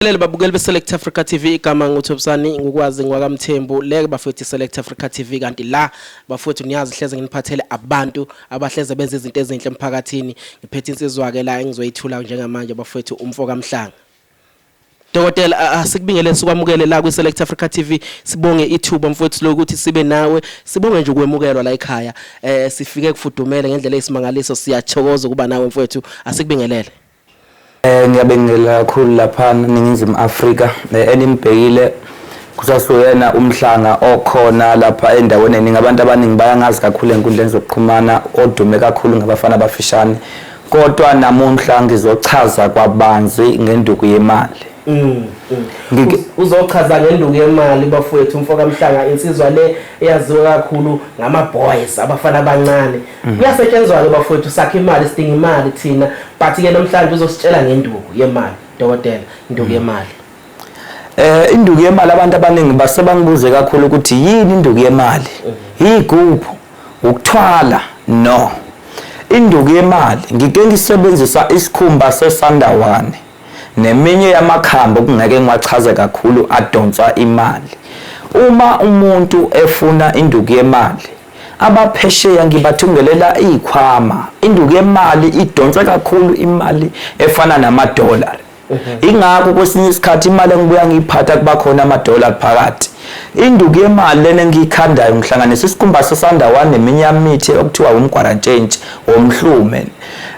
Leli babukeli beSelect Africa TV igama nguThobisani ngikwazi ngwakamthembu leke bafethu Select Africa TV kanti la bafethu niyazi hleze nginiphathele abantu abahleze benza izinto ezinhle emphakathini ngiphethe insizwa ke la engizoyithula njengamanje bafethu umfo kaMhlanga. Dokotela asikubingelele sikwamukele la kwiSelect Africa TV sibonge ithuba mfowethu lokuthi sibe nawe sibonge nje ukwemukelwa la ekhaya sifike kufudumele ngendlela esimangaliso siyathokoza kuba nawe mfowethu asikubingelele. Ngiyabengela kakhulu lapha eNingizimu Afrika enimibhekile kusasuyena uMhlanga okhona lapha endaweni eningi abantu abaningi bayangazi kakhulu enkundleni zokuxhumana odume kakhulu ngabafana abafishane kodwa namuhla ngizochaza kwabanzi ngenduku yemali. Uzochaza ngenduku yemali bafowethu umfo kaMhlanga insizwa le eyaziwa kakhulu ngama boys abafana abancane kuyasetshenzwa ke bafowethu sakhe imali sidinga imali thina but ke namhlanje uzositshela ngenduku yemali dokotela induku yemali. Induku yemali abantu abaningi basebangibuze kakhulu ukuthi yini induku yemali iguphu ukuthwala no induku yemali ngike ngisebenzisa isikhumba sesandawane neminye yamakhambo kungeke ngiwachaze kakhulu adonsa imali. Uma umuntu efuna induku yemali abaphesheya ngibathungelela ikhwama induku yemali idonsa kakhulu imali efana nama-dollar. Ingakho kwesinye isikhathi imali engibuya ngiyiphatha kuba khona ama-dollar phakathi. Induku yemali lena engiyikhandayo ngihlanganisa isikhumba sesandawane neminye yamithi okuthiwa umgwarantshentshi omhlume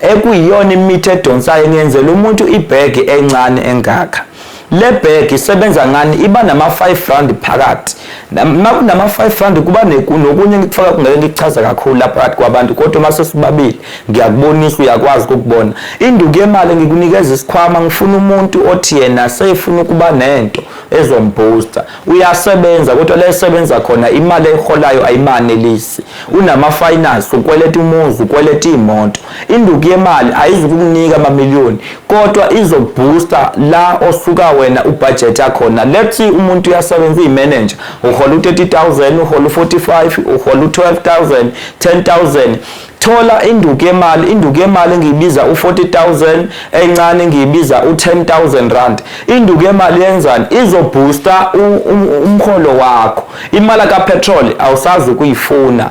ekuyiyona imithi edonsayo ngiyenzela umuntu ibhegi encane engaka. Le bhegi isebenza ngani iba nama-R5 phakathi nama-R5 kuba nokunye ngikufaka kungeke ngikuchaza kakhulu lapha phakathi kwabantu kodwa mase sibabili ngiyakubonisa uyakwazi ukubona. Induku yemali ngikunikeza isikhwama ngifuna umuntu othi yena sefuna ukuba nento ezombooster uyasebenza kodwa le sebenza khona imali eholayo ayimanelisi unama-finance ukweleta umuzi ukweleta imoto. Induku yemali ayizukukunika amamiliyoni kodwa izobooster la osuka wena ubudget yakhona. Let's say umuntu uyasebenza imanager uhola u30,000 uhola u45 uhola u12,000 10,000 thola induku yemali ngiyibiza u40,000 encane ngiyibiza u10,000 rand. Induku yemali yenzani izobooster umholo wakho. Imali kapetrol awusazi ukuyifuna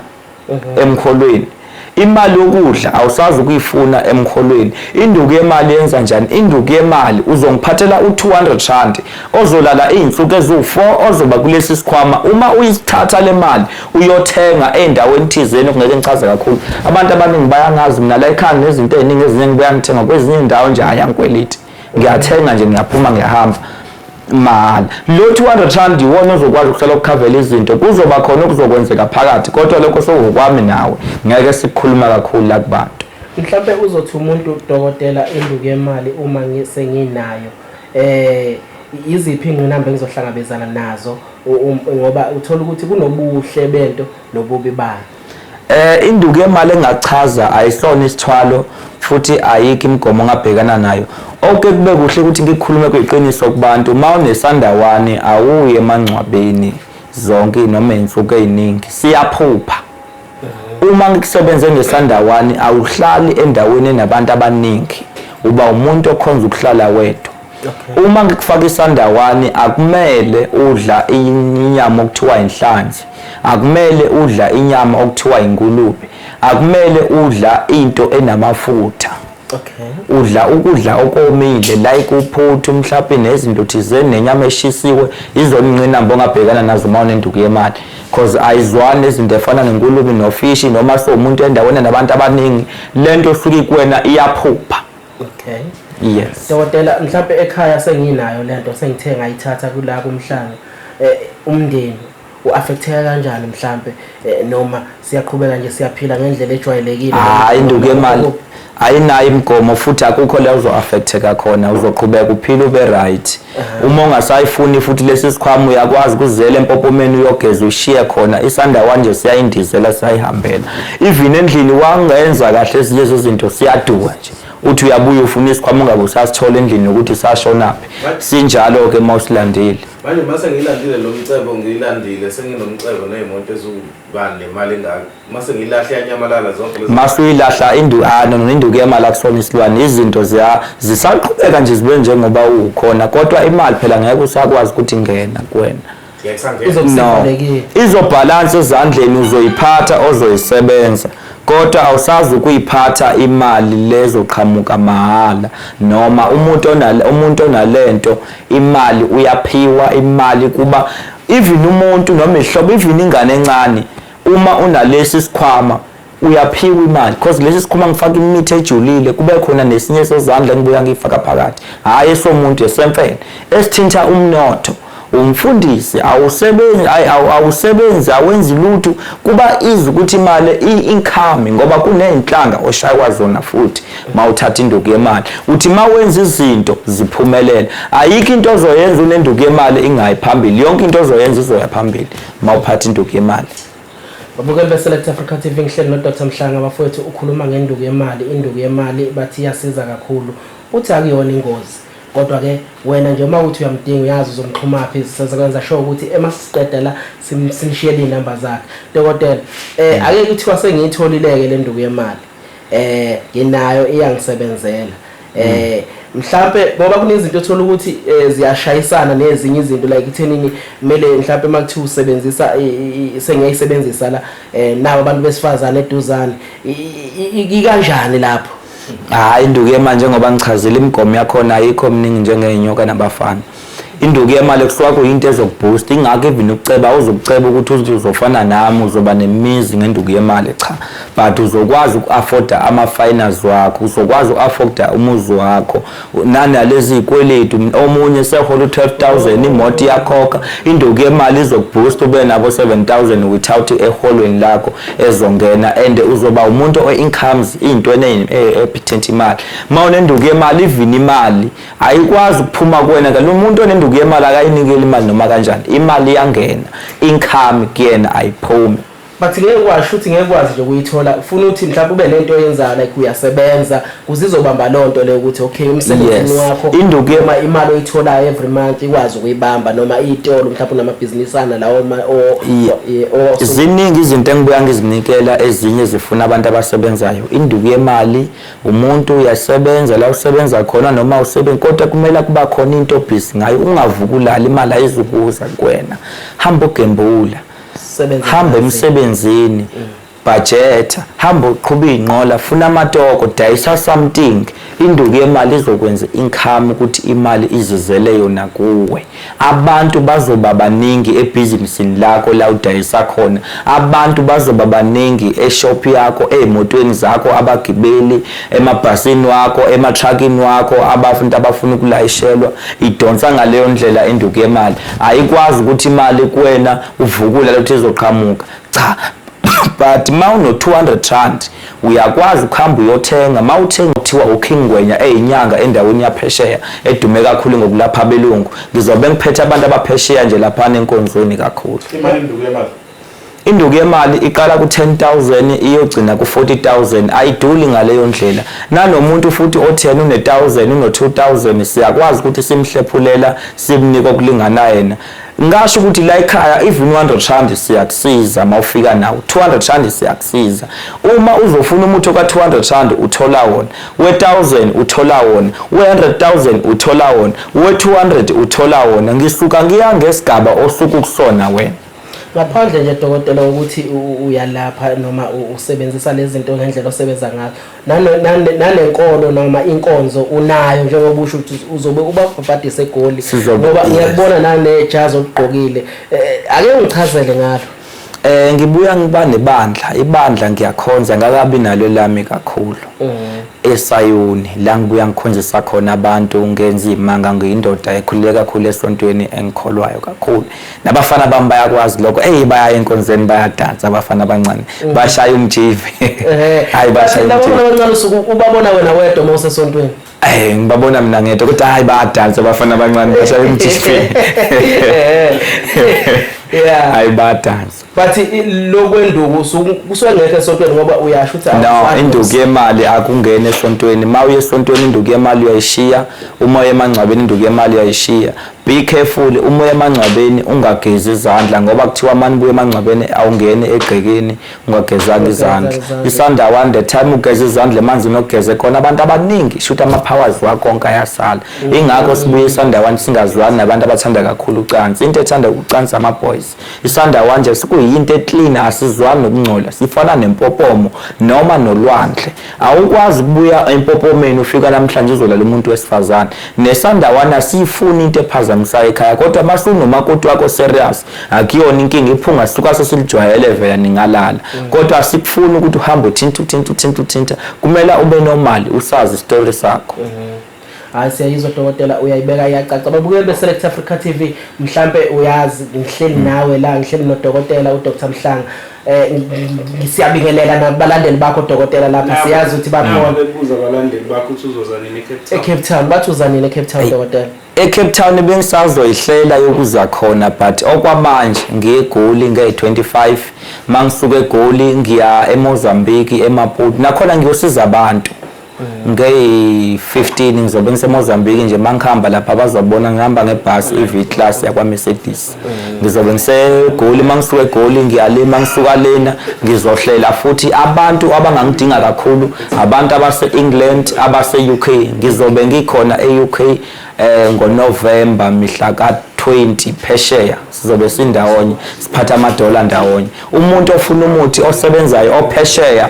emholweni. Imali yokudla awusazi ukuyifuna emholweni. Induku yemali yenza njani? Induku yemali uzongiphathela u200 rand ozolala izinsuku ezu4 ozoba kulesi sikhwama. Uma uyithatha le mali uyothenga endaweni thizeni okungeke ngichaze kakhulu abantu abaningi bayangazi mina la ekhaya nezinto eziningi eziningi bayangithenga kwezinye indawo nje ayangikweliti ngiyathenga nje ngiyaphuma ngiyahamba mali. Lo 200 rand iwona ozokwazi ukuhlela ukukhavela izinto kuzoba khona okuzokwenzeka phakathi kodwa lokho sokukwami nawe ngeke sikhuluma kakhulu la kubantu. Mhlawumbe uzothi umuntu dokotela induku yemali uma ngisenginayo iziphi ingqinamba engizohlangabezana nazo ngoba uthola ukuthi kunobuhle bento nobubi bayo. Induku yemali engachaza ayisona isithwalo futhi ayikho imigomo ngabhekana nayo. Oke kube kuhle ukuthi ngikhulume kweqiniso kubantu mawunesandawane awuye emangcwabeni zonke noma insuku eziningi siyaphupha. Uma ngikusebenze ngesandawane awuhlali endaweni enabantu abaningi uba umuntu okhonza ukuhlala wedwa. Uma ngikufaka isandawane akumele udla inyama okuthiwa inhlanzi akumele udla inyama okuthiwa ingulube akumele udla into enamafutha. Udla ukudla okomile like uphuthu mhlawumbe nezinto thizeni nenyama eshisiwe izona ingqinamba ongabhekana nazo uma unenduku yemali because ayizwani izinto efana nengulube nofishi noma umuntu endaweni nabantu abaningi lento osuke kuwena iyaphupha. Yes. Dokotela mhlawumbe ekhaya senginayo lento sengithe ngayithatha kula kuMhlanga umndeni uaffecteka kanjani mhlawumbe noma siyaqhubeka nje siyaphila ngendlela ejwayelekile. Induku yemali ayinayo imigomo futhi akukho la uzo-affecteka khona uzoqhubeka uphile ube right. Uma ungasayifuni futhi lesi sikhwama uyakwazi ukuzela empopomeni uyogeza ushiye khona isandawane nje siyayindizela siyayihambela. Even endlini wangenza kahle ezinye zinto siyaduka nje uthi uyabuya ufuna isikhwama ungabe usasithola endlini ukuthi sashonaphi sinjalo ke mawusilandile manje mase ngilandile lo mcebo ngilandile senginomcebo nezimoto ezuba nemali engaka mase ngilahle yanyamalala zonke lezi masuyilahla Induku Yemali akusona isilwane izinto zisaqhubeka nje zibe njengoba ukhona kodwa imali phela ngeke usakwazi ukuthi ingena kuwena izobhalansi ezandleni uzoyiphatha ozoyisebenza kodwa awusazi ukuyiphatha imali lezo qhamuka mahala noma umuntu onalento imali uyaphiwa imali kuba even umuntu noma ihlobo even ingane encane uma unalesi sikhwama uyaphiwa imali because lesi sikhwama ngifaka imithi ejulile kube khona nesinye sezandla ngibuya ngifaka phakathi hayi esomuntu esemfene esithinta umnotho umfundisi awusebenzi awenzi lutho kuba izi ukuthi imali income ngoba kunenhlanga oshaywa zona futhi mawuthatha Induku Yemali uthi mawenza izinto ziphumelele ayikho into ozoyenza uneNduku Yemali ingayiphambili yonke into ozoyenza izoya phambili mawuphatha Induku Yemali. Babukeli be-Select Africa TV ngihleli no Dr Mhlanga bafowethu ukhuluma ngeNduku Yemali. Induku Yemali bathi iyasiza kakhulu uthi akuyona ingozi kodwa ke wena nje uma uthi uyamdinga uyazi uzomxhumaphi sizokwenza sure ukuthi emasiqeda la simshiyele inamba zakhe dokotela ake kuthiwa sengiyitholileke le Nduku Yemali nginayo iyangisebenzela mhlambe ngoba kunezinto othola ukuthi ziyashayisana nezinye izinto like ithenini kumele mhlambe makuthiwa usebenzisa sengiyayisebenzisa la nabo abantu besifazane eduzane ikanjani lapho hayi Induku Yemali njengoba ngichazile imigomo yakhona ayikho mningi njengenyoka nabafana Induku Yemali kusuka kuyinto ezokuboost ingakho even ukuceba uzokuceba ukuthi uzofana nami uzoba nemizi ngeNduku Yemali cha but uzokwazi ukuafforda ama-finance wakho uzokwazi ukuafforda umuzi wakho nanalezi ikweletu omunye sehola u12,000 imoto iyakhokha Induku Yemali izokuboost ube nabo 7,000 without eholweni lakho ezongena and uzoba umuntu o-incomes into epithenthi imali mawuneNduku Yemali even imali ayikwazi ukuphuma kuwena kanti umuntu oneNduku Yemali akayinikeli imali noma kanjani imali iyangena income kuyena ayiphumi but ngeke kwasho ukuthi ngeke kwazi nje ukuyithola ufuna ukuthi mhlawumbe ube lento oyenzayo like uyasebenza kuzizobamba lonto le ukuthi okay umsebenzi wakho Induku Yemali imali oyitholayo every month ikwazi ukuyibamba noma itolo mhlawumbe namabhizinisana lawo ziningi izinto engibuya ngizinikela ezinye zifuna abantu abasebenzayo Induku Yemali umuntu uyasebenza la usebenza khona noma usebenza kodwa kumele kuba khona into busy ngayo ungavukulala imali ayizukuza kuwena hamba ugembula hamba emsebenzini budget hamba uqhuba inqola funa amatoko dayisa something Induku Yemali izokwenza income ukuthi imali izizele yona kuwe abantu bazoba baningi ebusinessini lakho la udayisa khona abantu bazoba baningi eshop yakho ezimotweni zakho abagibeli emabhasini wakho ematruckini wakho abafundi abafuna ukulayishelwa idonsa ngaleyo ndlela Induku Yemali ayikwazi ukuthi imali kuwena uvukula lothi izoqhamuka cha but mawuno 200 rand uyakwazi ukuhamba uyothenga mawuthenga kuthiwa uKingwenya eyinyanga endaweni yaphesheya edume kakhulu ngokulapha abelungu ngizobe ngiphethe abantu abaphesheya nje lapha enkonzweni kakhulu imali Induku Yemali Induku Yemali iqala ku10,000 iyogcina ku40,000 ayiduli ngaleyo ndlela nanomuntu futhi othena une1000 uno2000 siyakwazi ukuthi simhlephulela simnike okulingana yena ngasho ukuthi la ekhaya even 100 rand siyakusiza mawufika nawo 200 rand siyakusiza uma uzofuna umuntu ka200 rand uthola wona we1000 uthola wona we100,000 uthola wona we200 uthola wona ngisuka ngiya ngesigaba osuku kusona wena ngaphandle nje dokotela ukuthi uyalapha noma usebenzisa lezi zinto ngendlela osebenza ngazo nanenkolo noma inkonzo unayo njengoba usho ukuthi uzobe ubabhadise egoli ngoba ngiyakubona nanejazi ogqokile ake ungichazele ngalo ngibuya ngiba nebandla ibandla ngiyakhonza ngakabi nalo lami kakhulu eSayoni la ngibuya ngikhonzisa khona abantu ngenza imanga ngiyindoda ekhuleka kakhulu esontweni engikholwayo kakhulu nabafana bami bayakwazi lokho bayaya enkonzweni bayadansa abafana abancane bashaya umjive hayi bashaya umjive labona abancane usuku ubabona wena wedwa mawusesontweni ngibabona mina ngedwa kodwa hayi bayadansa abafana abancane bashaya umjive Yeah. ayibadansi. But lokwenduku usengekho esontweni ngoba uyasho ukuthi No, induku yemali akungena esontweni. Mawuye esontweni induku yemali uyayishiya, uma uye emangcwabeni induku yemali uyayishiya. Be careful uma uye emangcwabeni ungagezi izandla ngoba kuthiwa manje buye emangcwabeni awungene egqekeni ungagezanga izandla. Isanda one the time ugeza izandla emanzi nogeze khona abantu abaningi shoot ama powers wakho konke ayasala. Ingakho sibuye isanda one singazwani nabantu abathanda kakhulu ucansi. Into ethanda ucansi ama boys. Isanda one nje sikuyinto eclean asizwani nokungcola. Sifana nempopomo noma nolwandle. Awukwazi ukubuya empopomeni ufika namhlanje uzolala umuntu wesifazane. Nesanda one asifuni into ephazamisayo ekhaya kodwa masunomakoti wakho serious akuyona inkinga iphunga sisuka sesilijwayele vela ningalala. Kodwa asikufuni ukuthi uhambe uthinta kumele ube normal usazi story sakho. Hayi siyayizwa dokotela uyayibeka iyacaca. Babukeli beSelect Africa TV mhlambe uyazi ngihleli nawe la ngihleli nodokotela uDr Mhlanga. Siyabingelela nabalandeli bakho dokotela lapha siyazi ukuthi bakhona. Bebuza abalandeli bakho ukuthi uzoza nini eCape Town. Bathi uza nini eCape Town dokotela? eCape Town bengisazoyihlela yokuza khona but okwamanje ngiyeGoli nge25 mangisuka eGoli ngiya eMozambique eMaputo nakhona ngiyosiza abantu. Nge-15 ngizobe ngiseMozambique nje mangihamba lapha bazobona ngihamba ngebhasi EV class yakwa Mercedes. Ngizobe ngiseGoli mangisuka eGoli ngiyale mangisuka lena ngizohlela futhi abantu abangangidinga kakhulu abantu abase England abase UK ngizobe ngikhona eUK ngoNovember mihla ka20 phesheya sizobe sindawonye siphatha amadola ndawonye. Umuntu ofuna umuthi osebenzayo ophesheya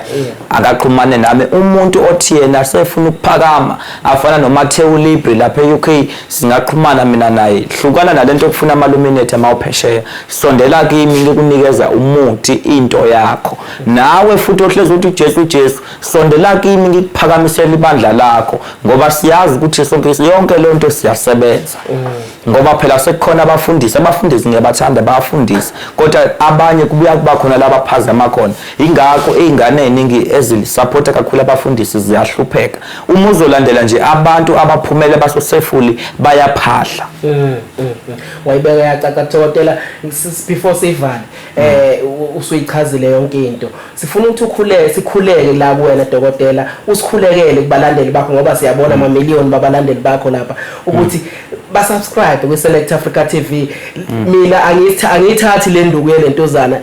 akaxhumane nami. Umuntu othi yena sefuna ukuphakama afana noMatteo Libri lapha eUK singaxhumana mina naye. Hlukana nalento okufuna amaluminate mawuphesheya sondela kimi ngikunikeza umuthi into yakho. Nawe futhi ohlezi uthi uJesu sondela kimi ngikuphakamisela ibandla lakho ngoba siyazi ukuthi sonke yonke lonto siyasebenza. Ngoba phela sekukhona abafundisi ngiyabathanda bayafundisa kodwa abanye kubuya kuba khona laba phazama khona. Ingakho izingane eningi ezisupporta kakhulu abafundisi ziyahlupheka. Uma uzolandela nje abantu abaphumele basosefuli bayaphahla. Wayibeka yacaca dokotela before sivale usuyichazile yonke into. Sifuna ukuthi sikhuleke la kuwena dokotela usikhulekele kubalandeli bakho ngoba siyabona ama million babalandeli bakho lapha ukuthi basubscribe kwiSelect Africa TV. Mina angithathi le nduku yelentozana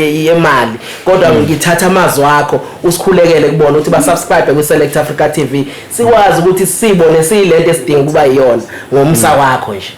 yemali kodwa ngithatha amazwi akho usikhulekele kubona ukuthi basubscribe kwiSelect Africa TV sikwazi ukuthi sibone silento esidinga kuba yiyona ngomsa wakho nje.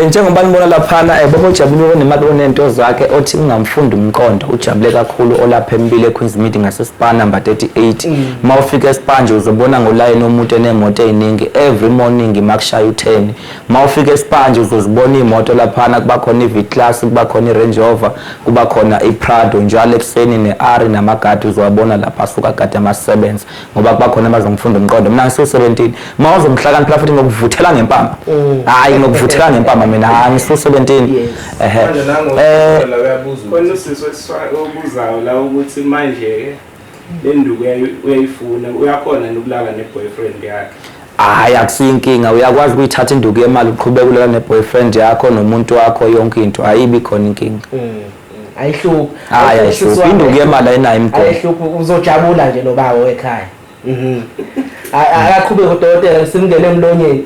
Njengoba nibona laphana baba ujabule nemali onento zakhe othi ungamfundi umqondo ujabule kakhulu olapha eMbile Queens Meeting ngasespa number 38. Mawufika esipanje uzobona ngoline umuntu enemoto eziningi every morning makushaya u10. Mawufika esipanje uzozibona imoto laphana kuba khona iV class kuba khona iRange Rover kuba khona iPrado njalo ekseni neR namagadi uzowabona lapha asuka gadi ama7 ngoba kuba khona abazongifunda umqondo. Mina ngisu17 mawuzomhlakanipha futhi ngokuvuthela ngempama. Hayi ngokuvuthela ngempama mina ngisu17. Manje nango la uyabuza khona usizwe obuzayo la ukuthi manje le nduku uyayifuna uyakhona nokulala neboyfriend yakhe. Hayi akusinkinga uyakwazi ukuyithatha induku yemali uqhubeka ukulala neboyfriend yakho nomuntu wakho yonke into ayibi khona inkinga. Ayihluphi. Hayi ayihluphi induku yemali ayinayo imgomo. Ayihluphi uzojabula nje nobawo ekhaya. Akaqhubeka udokotela simngene emlonyeni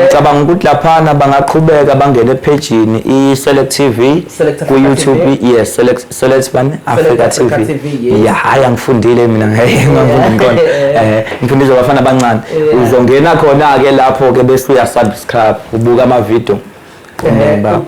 Ngicabanga ukuthi laphana bangaqhubeka bangene epagini iSelect TV ku YouTube. Yes, Select Africa TV. Yeah, hayi angifundile mina ngiyangifunda ngqondo. Ngifundisa abafana abancane. Uzongena khona ke lapho ke bese uyasubscribe ubuka ama video.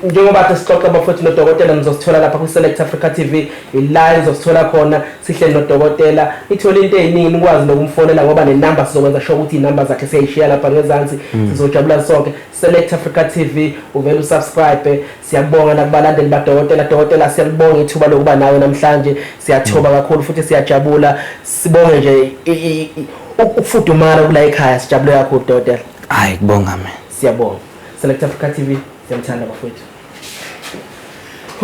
Njengoba sixoxa abafowethu nodokotela nizosithola lapha kwiSelect Africa TV line zosithola khona sihle nodokotela ithola into eziningi ukwazi nokumfonela ngoba nenumber sizokwenza sure ukuthi inumber zakhe siyayishare lapha ngezansi sizojabula sonke. Select Africa TV uvela usubscribe. Siyabonga nakubalandeli badokotela siyabonga ithuba lokuba nawe namhlanje siyathoba kakhulu futhi siyajabula sibonge nje ukufudumala kula ekhaya sijabule kakhulu dokotela. Hayi kubonga mina siyabonga. Select Africa TV siyamthanda bafowethu.